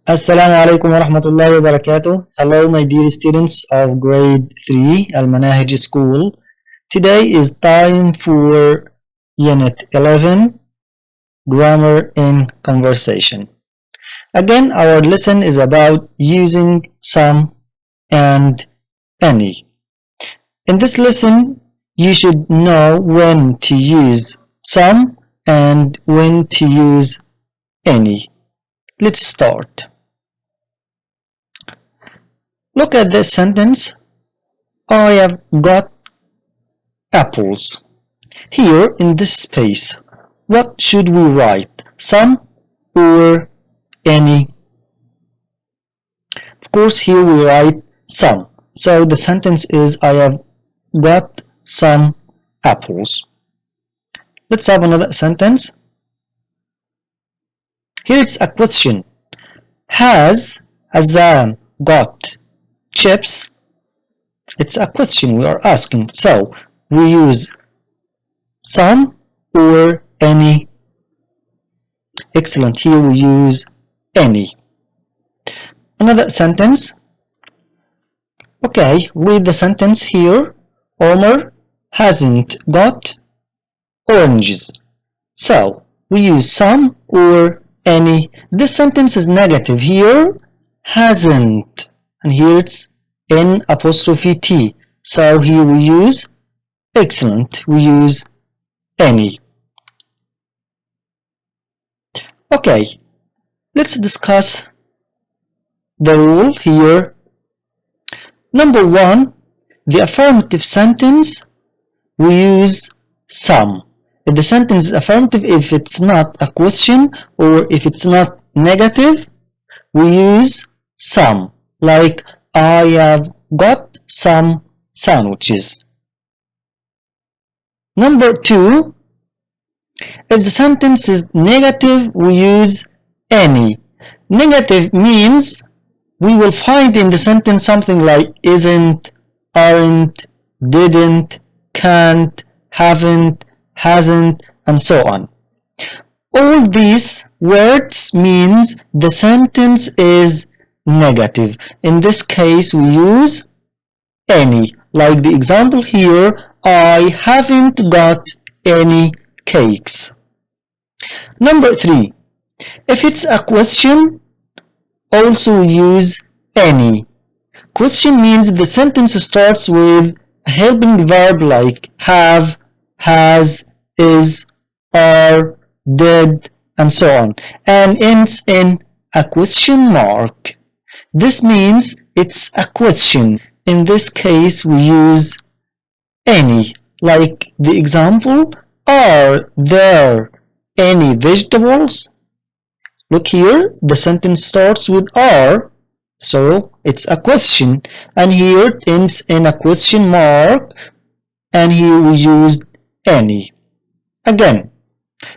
Assalamu alaikum wa rahmatullahi wa barakatuh. Hello, my dear students of grade 3 Al-Manahij School. Today is time for Unit 11, Grammar in Conversation. Again, our lesson is about using some and any. In this lesson, you should know when to use some and when to use any. Let's start. Look at this sentence. I have got apples. Here in this space, what should we write? Some or any? Of course, here we write some. So the sentence is I have got some apples. Let's have another sentence. Here it's a question. Has Azan got chips? It's a question we are asking, so we use some or any. Excellent, here we use any. Another sentence. Okay, read the sentence here. Omar hasn't got oranges, so we use some or any. This sentence is negative. Here hasn't, and here it's N apostrophe T, so here we use excellent, we use any. Okay, let's discuss the rule here. Number one, the affirmative sentence we use some. If the sentence is affirmative, if it's not a question or if it's not negative, we use some, like I have got some sandwiches. Number two, if the sentence is negative, we use any. Negative means we will find in the sentence something like isn't, aren't, didn't, can't, haven't, hasn't, and so on. All these words means the sentence is negative. In this case we use any, like the example here, I haven't got any cakes. Number three, if it's a question, also use any. Question means the sentence starts with a helping verb like have, has, is, are, did, and so on, and ends in a question mark. This means it's a question. In this case we use any, like the example, are there any vegetables? Look here, the sentence starts with are, so it's a question, and here it ends in a question mark, and here we used any. Again,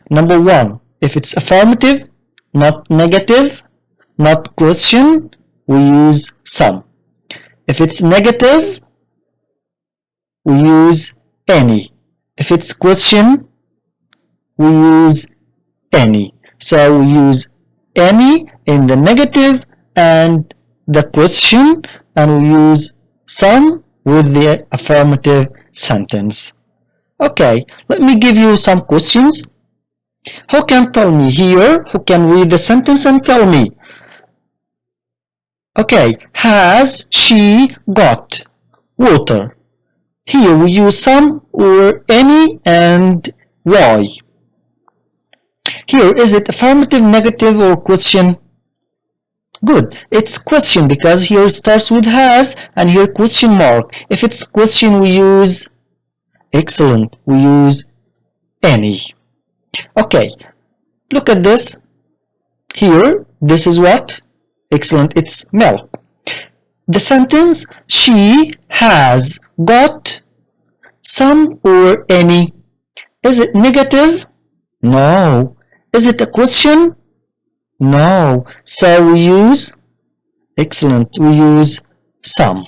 number one, if it's affirmative, not negative, not question, we use some. If it's negative, we use any. If it's question, we use any. So we use any in the negative and the question, and we use some with the affirmative sentence. Okay, let me give you some questions. Who can tell me here? Who can read the sentence and tell me? Okay, has she got water? Here we use some or any and why. Here, is it affirmative, negative, or question? Good, it's question because here it starts with has and here question mark. If it's question, we use excellent, we use any. Okay, look at this. Here, this is what? Excellent, it's milk. The sentence, she has got some or any. Is it negative? No. Is it a question? No. So we use, excellent, we use some.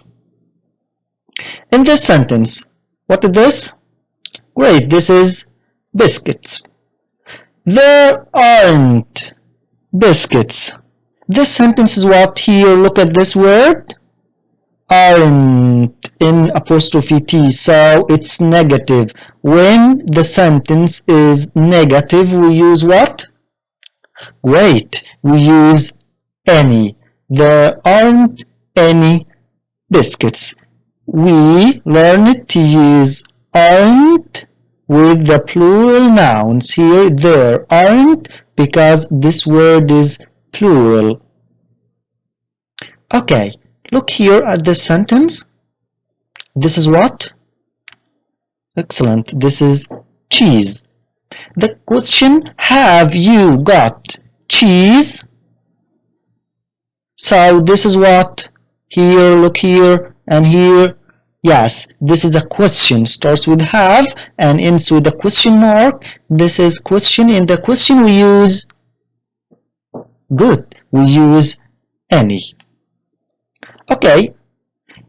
In this sentence, what is this? Great, this is biscuits. There aren't biscuits. this sentence is what? Here, look at this word. Aren't, in apostrophe T, so it's negative. When the sentence is negative, we use what? Great, we use any. There aren't any biscuits. We learned to use aren't with the plural nouns. Here, there aren't, because this word is plural. Okay, look here at this sentence. This is what? Excellent. This is cheese. The question, have you got cheese? So this is what? Here, look here, and here. Yes, this is a question. Starts with have and ends with a question mark. This is question. In the question we use good. We use any. Okay,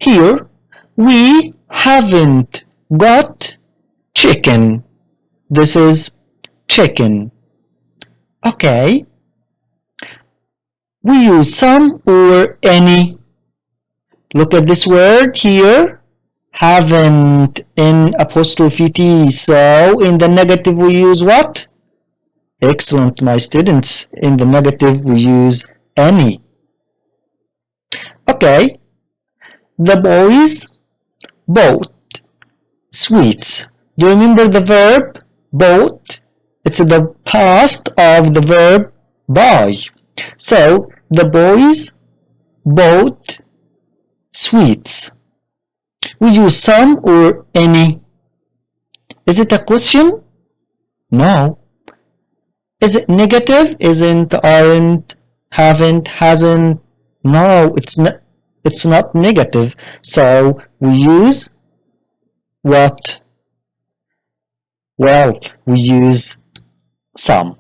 here we haven't got chicken. This is chicken. Okay, we use some or any. Look at this word here. Haven't, in apostrophe T. So in the negative we use what? Excellent, my students. In the negative we use any. Okay, the boys bought sweets. Do you remember the verb bought? It's the past of the verb buy. So the boys bought sweets. We use some or any. Is it a question? No. Is it negative? Isn't, aren't, haven't, hasn't? No, it's not negative. So we use what? Well, we use some.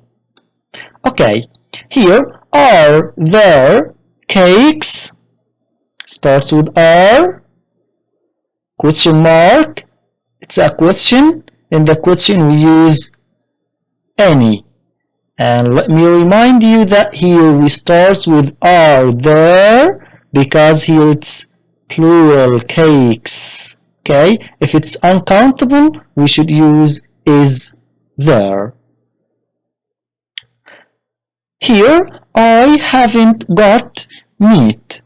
Okay, here, are there cakes? Starts with are. Question mark. It's a question. In the question we use any. And let me remind you that here we start with are there, because here it's plural cakes. Okay, if it's uncountable we should use is there. Here I haven't got meat.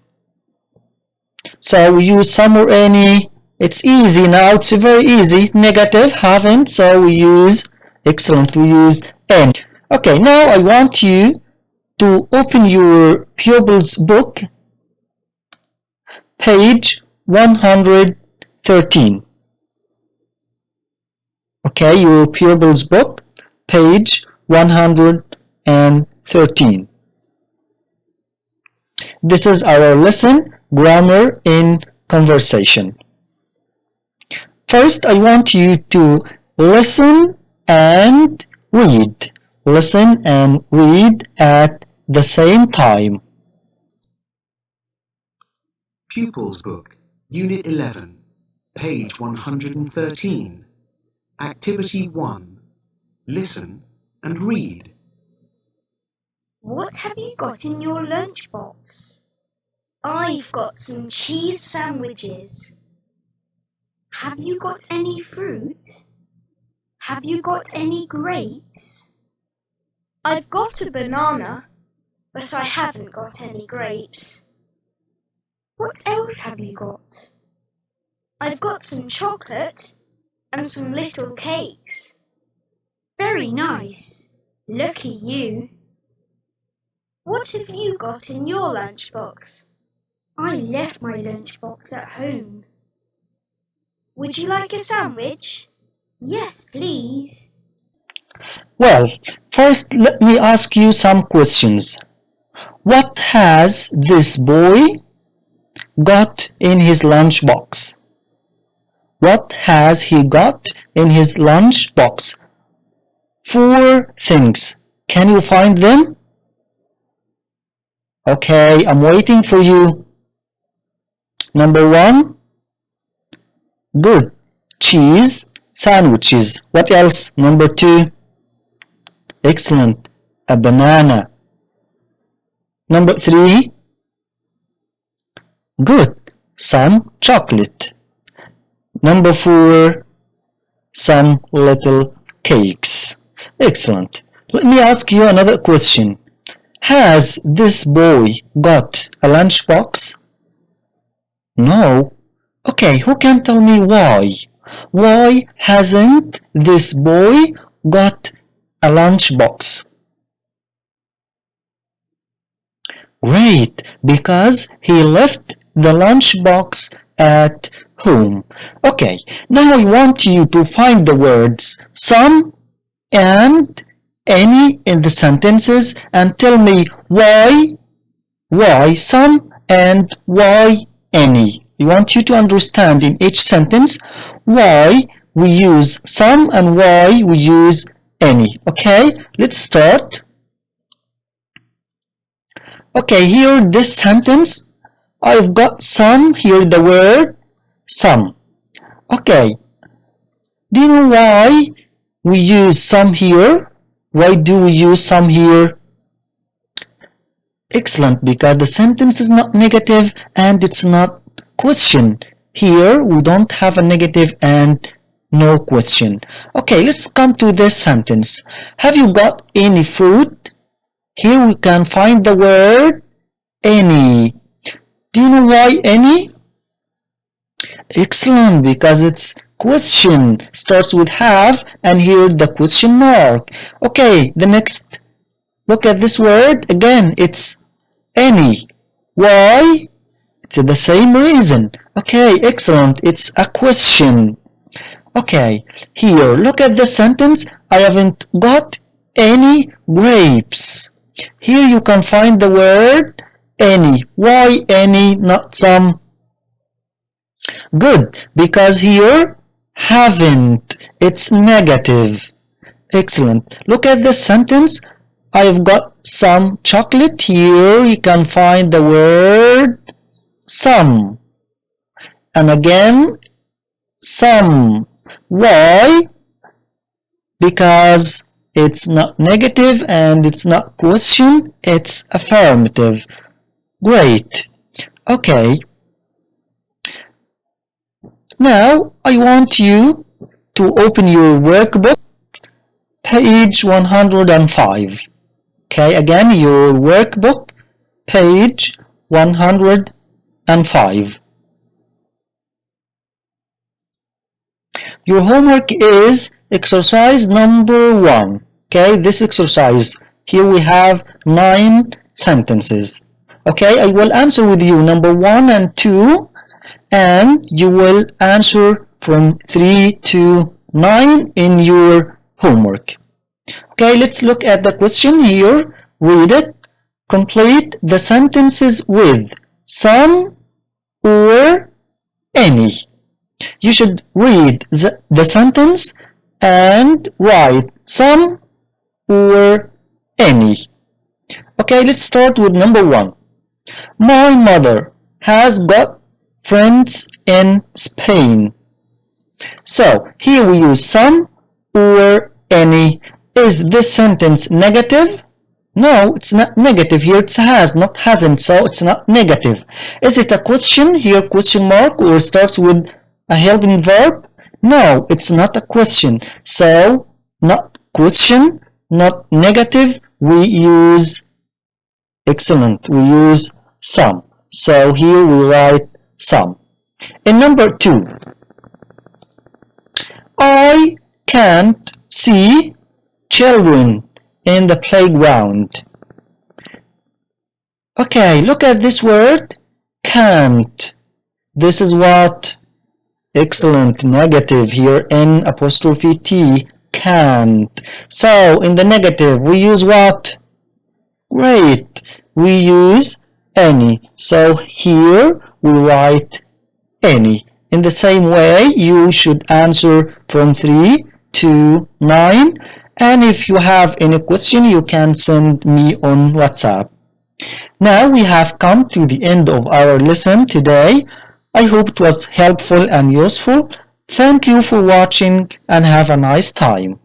So we use some or any. It's easy now, it's very easy. Negative, haven't, so we use, excellent, we use any. Okay, now I want you to open your pupils book, page 113. Okay, your pupils book, page 113. This is our lesson, grammar in conversation. First, I want you to listen and read. Listen and read at the same time. Pupils Book, Unit 11, page 113. Activity 1. Listen and read. What have you got in your lunchbox? I've got some cheese sandwiches. Have you got any fruit? Have you got any grapes? I've got a banana, but I haven't got any grapes. What else have you got? I've got some chocolate and some little cakes. Very nice. Lucky you. What have you got in your lunchbox? I left my lunchbox at home. Would you like a sandwich? Yes, please. Well, first let me ask you some questions. What has this boy got in his lunchbox? What has he got in his lunchbox? 4 things. Can you find them? Okay, I'm waiting for you. Number 1. Good. Cheese sandwiches. What else? Number 2. Excellent. A banana. Number 3. Good. Some chocolate. Number 4. Some little cakes. Excellent. Let me ask you another question. Has this boy got a lunchbox? No. Okay, who can tell me why? Why hasn't this boy got a lunchbox? Great, because he left the lunchbox at home. Okay, now I want you to find the words some and any in the sentences and tell me why some and why any. I want you to understand in each sentence why we use some and why we use any. Okay, let's start. Okay, here this sentence, I've got some, here the word some. Okay, do you know why we use some here? Why do we use some here? Excellent, because the sentence is not negative and it's not question. Here we don't have a negative and no question. Okay, let's come to this sentence. Have you got any fruit? Here we can find the word any. Do you know why any? Excellent, because it's question, starts with have and here the question mark. Okay, the next, look at this word again, it's any. Why? It's the same reason. Okay, excellent, it's a question. Okay, here, look at the sentence, I haven't got any grapes. Here you can find the word any. Why any, not some? Good, because here haven't, it's negative. Excellent. Look at this sentence. I've got some chocolate. Here you can find the word some. And again, some. Why? Because it's not negative and it's not question, it's affirmative. Great. Okay. Now I want you to open your workbook, page 105. Okay, again your workbook, page 105. Your homework is exercise number 1. Okay, this exercise, here we have 9 sentences. Okay, I will answer with you number 1 and 2, and you will answer from 3 to 9 in your homework. Okay, let's look at the question here. Read it. Complete the sentences with some or any. You should read the sentence and write some or any. Okay, let's start with number 1. My mother has got friends in Spain. So here we use some or any. Is this sentence negative? No, it's not negative. Here it has, not hasn't, so it's not negative. Is it a question? Here question mark or starts with a helping verb? No, it's not a question. So not question, not negative. We use excellent. We use some. So here we write some. In number 2, I can't see children in the playground. Okay, look at this word, can't. This is what? Excellent, negative here, N apostrophe T, can't. So in the negative we use what? Great, we use any. So here we write any. In the same way, you should answer from 3 to 9. And if you have any question, you can send me on WhatsApp. Now we have come to the end of our lesson today. I hope it was helpful and useful. Thank you for watching and have a nice time.